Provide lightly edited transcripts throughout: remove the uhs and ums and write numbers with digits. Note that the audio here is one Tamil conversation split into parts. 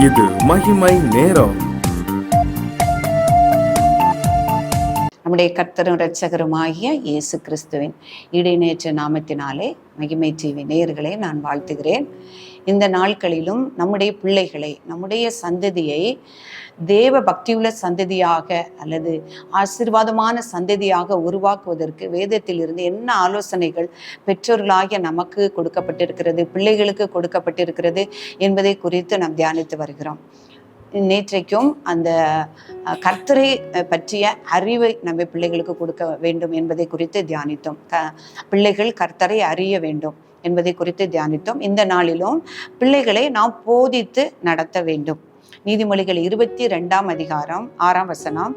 இது மகிமை நேரம். நம்முடைய கர்த்தரும் இரட்சகருமாகிய இயேசு கிறிஸ்துவின் இடைநேற்ற நாமத்தினாலே மகிமை டிவி நேயர்களை நான் வாழ்த்துகிறேன். இந்த நாட்களிலும் நம்முடைய பிள்ளைகளை, நம்முடைய சந்ததியை தேவ பக்தியுள்ள சந்ததியாக அல்லது ஆசீர்வாதமான சந்ததியாக உருவாக்குவதற்கு வேதத்திலிருந்து என்ன ஆலோசனைகள் பெற்றோர்களாகிய நமக்கு கொடுக்கப்பட்டிருக்கிறது, பிள்ளைகளுக்கு கொடுக்கப்பட்டிருக்கிறது என்பதை குறித்து நாம் தியானித்து வருகிறோம். நேற்றைக்கும் அந்த கர்த்தரை பற்றிய அறிவை நம்ம பிள்ளைகளுக்கு கொடுக்க வேண்டும் என்பதை குறித்து தியானித்தோம். பிள்ளைகள் கர்த்தரை அறிய வேண்டும் என்பதை குறித்து தியானித்தோம். இந்த நாளிலும் பிள்ளைகளை நாம் போதித்து நடத்த வேண்டும். நீதிமொழிகள் 22ஆம் அதிகாரம் 6ஆம் வசனம்,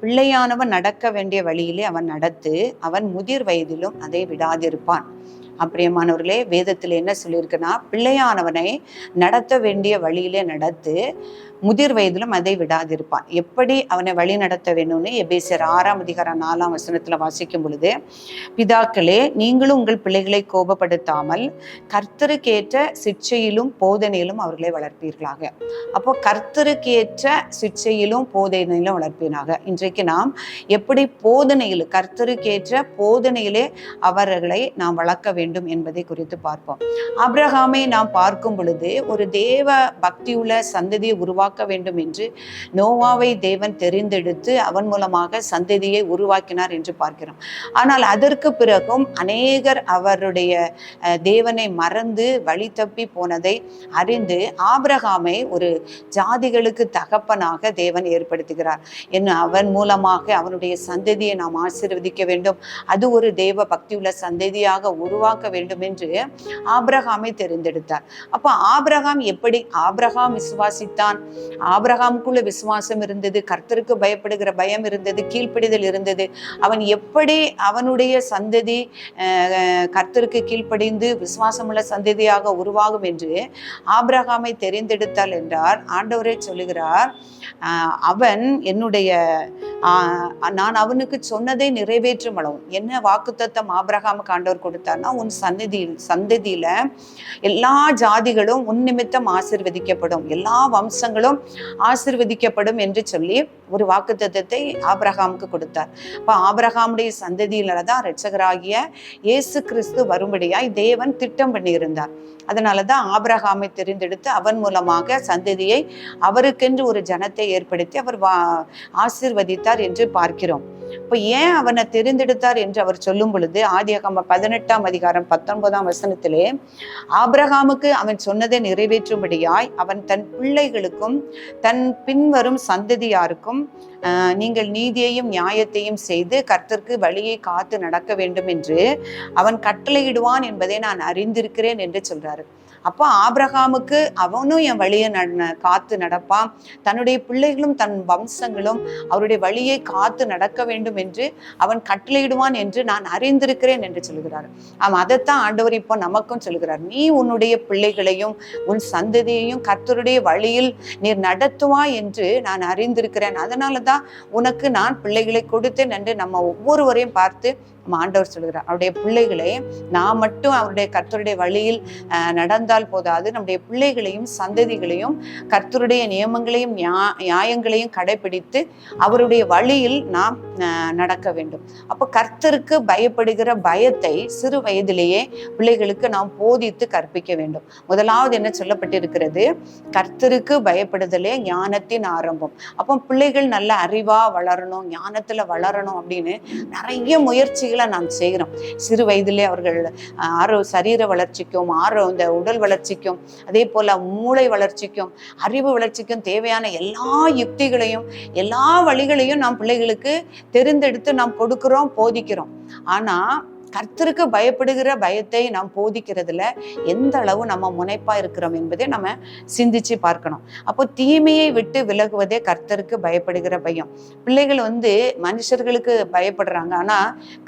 பிள்ளையானவன் நடக்க வேண்டிய வழியிலே அவன் நடத்து, அவன் முதிர் வயதிலும் அதை விடாதிருப்பான். பிரியமானவர்களே, வேதத்தில் என்ன சொல்லியிருக்குன்னா, பிள்ளையானவனை நடத்த வேண்டிய வழியிலே நடத்து, முதிர் வயதிலும் அதை விடாதிருப்பான். எப்படி அவனை வழி நடத்த வேணும்னு எபேசியர் 6ஆம் அதிகாரம் 4ஆம் வசனத்துல வாசிக்கும் பொழுது, பிதாக்களே நீங்களும் உங்கள் பிள்ளைகளை கோபப்படுத்தாமல் கர்த்தருக்கேற்ற சிட்சையிலும் போதனையிலும் அவர்களை வளர்ப்பீர்களாக. அப்போ கர்த்தருக்கேற்ற சிட்சையிலும் போதனையிலும் வளர்ப்பீனாக. இன்றைக்கு நாம் எப்படி போதனையில், கர்த்தருக்கேற்ற போதனையிலே அவர்களை நாம் வளர்க்க வேண்டும் என்பதை குறித்து பார்ப்போம். ஆபிரகாமை நாம் பார்க்கும் பொழுது ஒரு தேவ பக்தியுள்ள சந்ததியை உருவாக்க வேண்டும் என்று நோவாவை தேவன் தெரிந்தெடுத்து அவன் மூலமாக சந்ததியை உருவாக்கினார் என்று பார்க்கிறோம். ஆனால் அதற்கு பிறகும் அநேகர் அவருடைய தேவனை மறந்து வழி தப்பி போனதை அறிந்து ஆபிரகாமை ஒரு ஜாதிகளுக்கு தகப்பனாக தேவன் ஏற்படுத்துகிறார். அவன் மூலமாக அவனுடைய சந்ததியை நாம் ஆசீர்வதிக்க வேண்டும், அது ஒரு தேவ பக்தியுள்ள சந்ததியாக உருவாக்க வேண்டும் என்று ஆபிரகாமை தெரிந்தெடுத்தார். அப்ப ஆபிரகாம் எப்படி? ஆபிரகாம் விசுவாசித்தான். ஆபிரகாமுக்குள்ள விசுவாசம் இருந்தது, கர்த்தருக்கு பயப்படுகிற பயம் இருந்தது, கீழ்ப்படிதல் இருந்தது. அவன் எப்படி அவனுடைய சந்ததி கர்த்தருக்கு கீழ்ப்படிந்து விசுவாசமுள்ள சந்ததியாக உருவாகும் என்று ஆபிரகாமை தெரிந்தெடுத்தாள் என்றார். ஆண்டவரே சொல்லுகிறார், அவன் என்னுடைய நான் அவனுக்கு சொன்னதை நிறைவேற்றும் அளவும். என்ன வாக்குத்தத்தம் ஆபிரகாமுக்கு ஆண்டவர் கொடுத்தார்னா, உன் சந்ததியில எல்லா ஜாதிகளும் உன் நிமித்தம் ஆசீர்வதிக்கப்படும், எல்லா வம்சங்களும் ஆசீர்வதிக்கப்படும் என்று சொல்லி ஒரு வாக்குத்தத்தத்தை ஆபிரகாமுக்கு கொடுத்தார். அப்ப ஆபிரகாமுடைய சந்ததியில தான் இரட்சகராகிய இயேசு கிறிஸ்து வரும்படியாய் தேவன் திட்டம் பண்ணியிருந்தார். அதனாலதான் ஆபிரகாமை தெரிந்தெடுத்து அவன் மூலமாக சந்ததியை, அவருக்கென்று ஒரு ஜனத்தை ஏற்படுத்தி அவர் ஆசீர்வதித்தார் என்று பார்க்கிறோம். இப்ப ஏன் அவனை தெரிந்தெடுத்தார் என்று அவர் சொல்லும் பொழுது, ஆதியாகமம் 18ஆம் அதிகாரம் 19ஆம் வசனத்திலே, ஆபிரகாமுக்கு அவன் சொன்னதை நிறைவேற்றும்படியாய் அவன் தன் பிள்ளைகளுக்கும் தன் பின்வரும் சந்ததியாருக்கும் நீங்கள் நீதியையும் நியாயத்தையும் செய்து கர்த்தருக்கு வழியை காத்து நடக்க வேண்டும் என்று அவன் கட்டளையிடுவான் என்பதை நான் அறிந்திருக்கிறேன் என்று சொல்றாரு. அப்போ ஆபிரகாமுக்கு அவனும் என் வழியை காத்து நடப்பான், தன்னுடைய பிள்ளைகளும் தன் வம்சங்களும் அவருடைய வழியை காத்து நடக்க வேண்டும் என்று அவன் கட்டளையிடுவான் என்று நான் அறிந்திருக்கிறேன் என்று சொல்கிறார். அதைத்தான் ஆண்டவர் இப்போ நமக்கும் சொல்கிறார். நீ உன்னுடைய பிள்ளைகளையும் உன் சந்ததியையும் கர்த்தருடைய வழியில் நீர் நடத்துவாய் என்று நான் அறிந்திருக்கிறேன், அதனாலதான் உனக்கு நான் பிள்ளைகளை கொடுத்தேன் என்று நம்ம ஒவ்வொருவரையும் பார்த்து ஆண்டவர் சொல்கிறார். அவருடைய பிள்ளைகளை நாம் மட்டும் அவருடைய கர்த்தருடைய வழியில் நடந்தால் போதாது, நம்முடைய பிள்ளைகளையும் சந்ததிகளையும் கர்த்தருடைய நியமங்களையும் நியாயங்களையும் கடைபிடித்து அவருடைய வழியில் நாம் நடக்க வேண்டும். அப்போ கர்த்தருக்கு பயப்படுகிற பயத்தை சிறு வயதிலேயே பிள்ளைகளுக்கு நாம் போதித்து கற்பிக்க வேண்டும். முதலாவது என்ன சொல்லப்பட்டிருக்கிறது? கர்த்தருக்கு பயப்படுதலே ஞானத்தின் ஆரம்பம். அப்போ பிள்ளைகள் நல்ல அறிவா வளரணும், ஞானத்துல வளரணும் அப்படின்னு நிறைய முயற்சிகளை நாம் செய்கிறோம். சிறு வயதிலே அவர்கள் சரீர வளர்ச்சிக்கும், இந்த உடல் வளர்ச்சிக்கும், அதே போல மூளை வளர்ச்சிக்கும், அறிவு வளர்ச்சிக்கும் தேவையான எல்லா யுக்திகளையும் எல்லா வழிகளையும் நாம் பிள்ளைகளுக்கு தெரிந்தெடுத்து நாம் கொடுக்கிறோம், போதிக்கிறோம். ஆனா கர்த்தருக்கு பயப்படுகிற பயத்தை நாம் போதிக்கிறதுல எந்த அளவு நம்ம முனைப்பா இருக்கிறோம் என்பதை நம்ம சிந்திச்சு பார்க்கணும். அப்போ தீமையை விட்டு விலகுவதே கர்த்தருக்கு பயப்படுகிற பயம். பிள்ளைகள் மனுஷர்களுக்கு பயப்படுறாங்க, ஆனா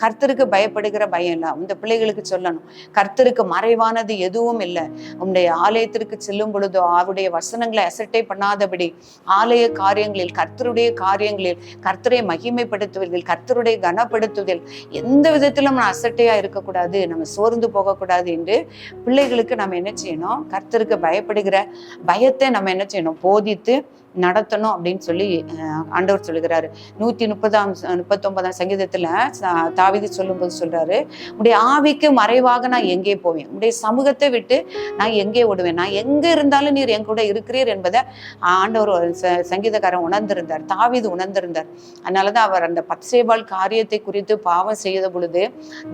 கர்த்தருக்கு பயப்படுகிற பயம் இல்லை. இந்த பிள்ளைகளுக்கு சொல்லணும், கர்த்தருக்கு மறைவானது எதுவும் இல்லை. உன்னுடைய ஆலயத்திற்கு செல்லும் பொழுதோ அவருடைய வசனங்களை அசட்டை பண்ணாதபடி ஆலய காரியங்களில், கர்த்தருடைய காரியங்களில் கர்த்தரை மகிமைப்படுத்துவதில், கர்த்தருடைய கனப்படுத்துவதில் எந்த விதத்திலும் நான் அசட்டையா இருக்கக்கூடாது, நம்ம சோர்ந்து போகக்கூடாது என்று பிள்ளைகளுக்கு நம்ம என்ன செய்யணும்? கர்த்தருக்கு பயப்படுகிற பயத்தை நம்ம என்ன செய்யணும்? போதித்து நடத்தணும் அப்படின்னு சொல்லி ஆண்டவர் சொல்லுகிறாரு. 139 சங்கீதத்துல தாவீது சொல்லும்போது சொல்றாரு, உடைய ஆவிக்கு மறைவாக நான் எங்கே போவேன், உடைய சமூகத்தை விட்டு நான் எங்கே ஓடுவேன், நான் எங்க இருந்தாலும் நீர் என் கூட இருக்கிறீர் என்பதை ஆண்டவர் சங்கீதக்காரன் உணர்ந்திருந்தார், தாவீது உணர்ந்திருந்தார். அதனாலதான் அவர் அந்த பத்சேபாள் காரியத்தை குறித்து பாவம் செய்த பொழுது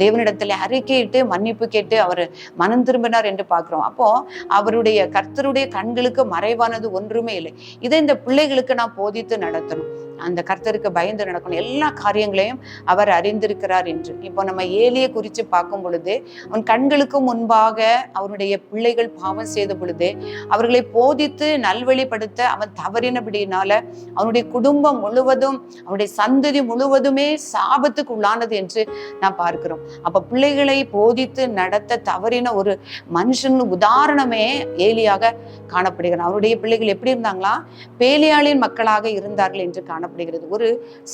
தேவனிடத்துல அறிக்கையிட்டு மன்னிப்பு கேட்டு அவர் மனம் திரும்பினார் என்று பார்க்கிறோம். அப்போ அவருடைய கர்த்தருடைய கண்களுக்கு மறைவானது ஒன்றுமே இல்லை. இதை இந்த பிள்ளைகளுக்கு நான் போதித்து நடத்தணும், அந்த கர்த்தருக்கு பயந்து நடக்கணும், எல்லா காரியங்களையும் அவர் அறிந்திருக்கிறார் என்று. இப்போ நம்ம ஏலியை குறித்து பார்க்கும் பொழுது, அவன் கண்களுக்கு முன்பாக அவனுடைய பிள்ளைகள் பாவம் செய்த பொழுது அவர்களை போதித்து நல்வழிப்படுத்த அவன் தவறினபடினால அவனுடைய குடும்பம் முழுவதும், அவனுடைய சந்ததி முழுவதுமே சாபத்துக்கு உள்ளானது என்று நான் பார்க்கிறோம். அப்ப பிள்ளைகளை போதித்து நடத்த தவறின ஒரு மனுஷன் உதாரணமே ஏலியாக காணப்படுகிறான். அவருடைய பிள்ளைகள் எப்படி இருந்தாங்களா? பேலியாளின் மக்களாக இருந்தார்கள் என்று காணப்படுகிறது. ஒரு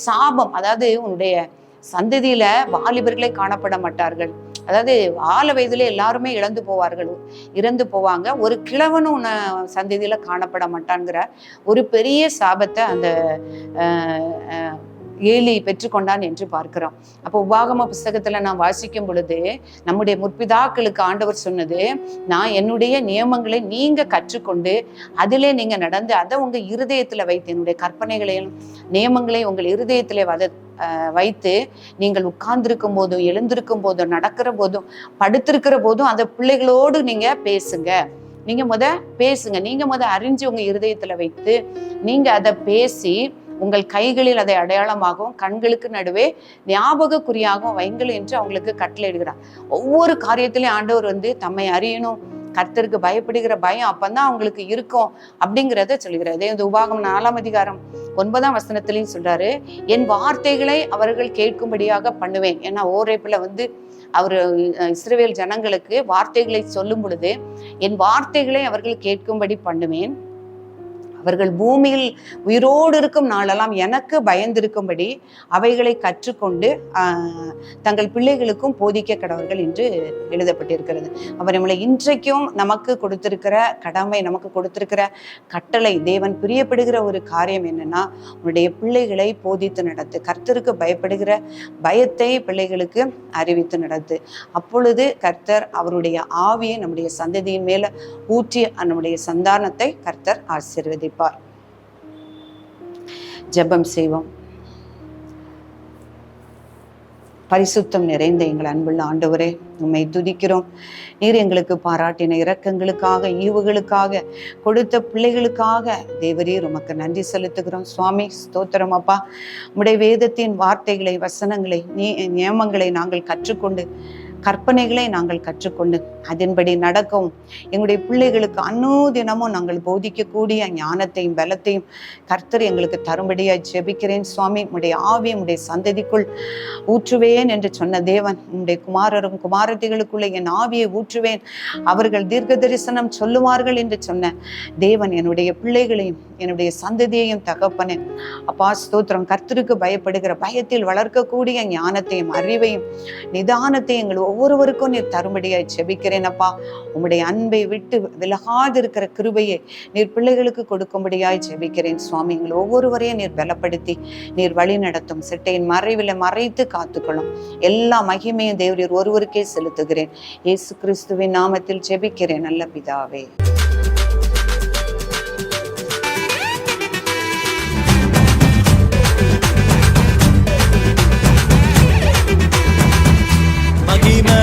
சாபம், அதாவது உன்னுடைய சந்ததியில வாலிபர்களே காணப்பட மாட்டார்கள், அதாவது 4 வயதுல எல்லாருமே இறந்து போவாங்க, ஒரு கிழவனும் உன்னை சந்ததியில காணப்பட மாட்டான்ங்கிற ஒரு பெரிய சாபத்தை அந்த ஏலி பெற்றுக்கொண்டான் என்று பார்க்கிறோம். அப்போ உபாகம புஸ்தகத்துல நான் வாசிக்கும் பொழுது நம்முடைய முற்பிதாக்களுக்கு ஆண்டவர் சொன்னது, நான் என்னுடைய நியமங்களை நீங்க கற்றுக்கொண்டு அதிலே நீங்க நடந்து அதை உங்க இருதயத்துல வைத்து, என்னுடைய கற்பனைகளையும் நியமங்களையும் உங்கள் இருதயத்திலே வைத்து நீங்கள் உட்கார்ந்திருக்கும் போதும் எழுந்திருக்கும் போதும் நடக்கிற போதும் படுத்திருக்கிற போதும் அந்த பிள்ளைகளோடு நீங்க பேசுங்க. நீங்க அறிஞ்சு உங்க இருதயத்துல வைத்து நீங்க அதை பேசி உங்கள் கைகளில் அதை அடையாளமாகவும் கண்களுக்கு நடுவே ஞாபக குறியாகவும் வைங்கள் என்று அவங்களுக்கு கட்டளையிடுகிறார். ஒவ்வொரு காரியத்திலையும் ஆண்டவர் தம்மை அறியணும், கர்த்தருக்கு பயப்படுகிற பயம் அப்பந்தான் அவங்களுக்கு இருக்கும் அப்படிங்கிறத சொல்லுகிறார். அதே உபாகமம் 4ஆம் அதிகாரம் 9ஆம் வசனத்திலையும் சொல்றாரு, என் வார்த்தைகளை அவர்கள் கேட்கும்படியாக பண்ணுவேன். ஏன்னா ஓரேப்புல அவர் இஸ்ரவேல் ஜனங்களுக்கு வார்த்தைகளை சொல்லும் பொழுது, என் வார்த்தைகளை அவர்கள் கேட்கும்படி பண்ணுவேன், அவர்கள் பூமியில் உயிரோடு இருக்கும் நாளெல்லாம் எனக்கு பயந்திருக்கும்படி அவைகளை கற்றுக்கொண்டு தங்கள் பிள்ளைகளுக்கும் போதிக்க கடவர்கள் என்று எழுதப்பட்டிருக்கிறது. அவர் நம்மளை இன்றைக்கும் நமக்கு கொடுத்திருக்கிற கடமை, நமக்கு கொடுத்திருக்கிற கட்டளை, தேவன் பிரியப்படுகிற ஒரு காரியம் என்னன்னா, உன்னுடைய பிள்ளைகளை போதித்து நடத்து, கர்த்தருக்கு பயப்படுகிற பயத்தை பிள்ளைகளுக்கு அறிவித்து நடத்து. அப்பொழுது கர்த்தர் அவருடைய ஆவியை நம்முடைய சந்ததியின் மேல ஊற்றி நம்முடைய சந்தானத்தை கர்த்தர் ஆசீர்வதிப்பார். ஜெபம் செய்வோம். பரிசுத்தம் நிறைந்த எங்கள் அன்புள்ள ஆண்டவரே, உம்மை துதிக்கிறோம். நீர் எங்களுக்கு பாராட்டின இரக்கங்களுக்காக, ஈவுகளுக்காக, கொடுத்த பிள்ளைகளுக்காக தேவரீர் உமக்கு நன்றி செலுத்துகிறோம். சுவாமி ஸ்தோத்திரம் அப்பா. உம்முடைய வேதத்தின் வார்த்தைகளை, வசனங்களை, நியமங்களை நாங்கள் கற்றுக்கொண்டு, கற்பனைகளை நாங்கள் கற்றுக்கொண்டு அதன்படி நடக்கவும் எங்களுடைய பிள்ளைகளுக்கு அனுதினமும் நாங்கள் போதிக்கக்கூடிய ஞானத்தையும் பலத்தையும் கர்த்தர் எங்களுக்கு தரும்படியாய் ஜெபிக்கிறேன். சுவாமி, உம்முடைய ஆவி உம்முடைய சந்ததிக்குள் ஊற்றுவேன் என்று சொன்ன தேவன், உம்முடைய குமாரரும் குமாரத்திகளுக்குள்ளே என் ஆவியை ஊற்றுவேன், அவர்கள் தீர்க்க தரிசனம் சொல்லுவார்கள் என்று சொன்ன தேவன், என்னுடைய பிள்ளைகளையும் என்னுடைய சந்ததியையும் தகப்பனே அப்பா ஸ்தோத்திரம், கர்த்தருக்கு பயப்படுகிற பயத்தில் வளர்க்கக்கூடிய ஞானத்தையும் அறிவையும் நிதானத்தையும் எங்கள் ஒவ்வொருவருக்கும் நீர் தரும்படியாய் ஜெபிக்கிறேன் அப்பா. உம்முடைய அன்பை விட்டு விலகாதிருக்கிற கிருபையை நீர் பிள்ளைகளுக்கு கொடுக்கும்படியாய் ஜெபிக்கிறேன். சுவாமி, எங்கள் ஒவ்வொருவரையும் நீர் பலப்படுத்தி நீர் வழி நடத்தும், சிட்டையின் மறைவில் மறைத்து காத்துக்கொள்ளும். எல்லா மகிமையும் தேவரீர் ஒருவருக்கே செலுத்துகிறேன். இயேசு கிறிஸ்துவின் நாமத்தில் ஜெபிக்கிறேன் நல்ல பிதாவே. மகிமை